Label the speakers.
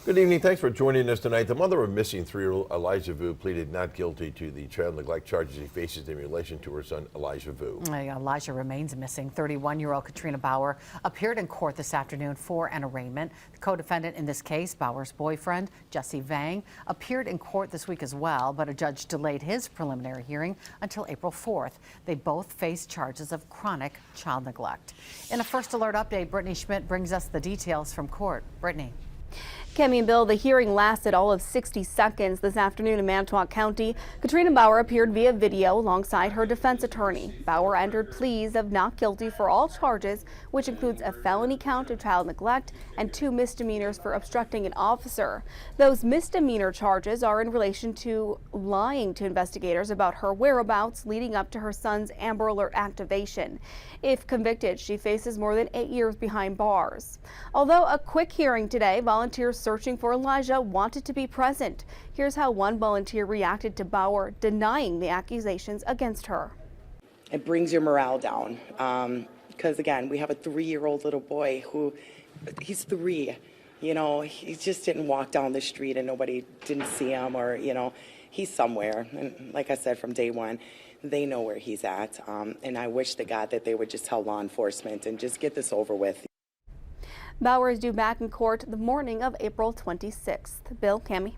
Speaker 1: Good evening. Thanks for joining us tonight. The mother of missing 3-year-old Elijah Vue pleaded not guilty to the child neglect charges he faces in relation to her son, Elijah Vue.
Speaker 2: Elijah remains missing. 31-year-old Katrina Bauer appeared in court this afternoon for an arraignment. The co-defendant in this case, Bauer's boyfriend, Jesse Vang, appeared in court this week as well, but a judge delayed his preliminary hearing until April 4th. They both face charges of chronic child neglect. In a First Alert update, Brittany Schmidt brings us the details from court. Brittany.
Speaker 3: Cami and Bill, the hearing lasted all of 60 seconds this afternoon in Manitowoc County. Katrina Bauer appeared via video alongside her defense attorney. Bauer entered pleas of not guilty for all charges, which includes a felony count of child neglect and 2 misdemeanors for obstructing an officer. Those misdemeanor charges are in relation to lying to investigators about her whereabouts leading up to her son's Amber Alert activation. If convicted, she faces more than 8 years behind bars. Although a quick hearing today, volunteers searching for Elijah wanted to be present. Here's how one volunteer reacted to Bauer denying the accusations against her.
Speaker 4: It brings your morale down because, again, we have a 3-year-old little boy who, he's 3. You know, he just didn't walk down the street and nobody didn't see him, or, you know, he's somewhere. And like I said, from day one, they know where he's at. And I wish to God that they would just tell law enforcement and just get this over with.
Speaker 3: Bauer is due back in court the morning of April 26th. Bill, Cami.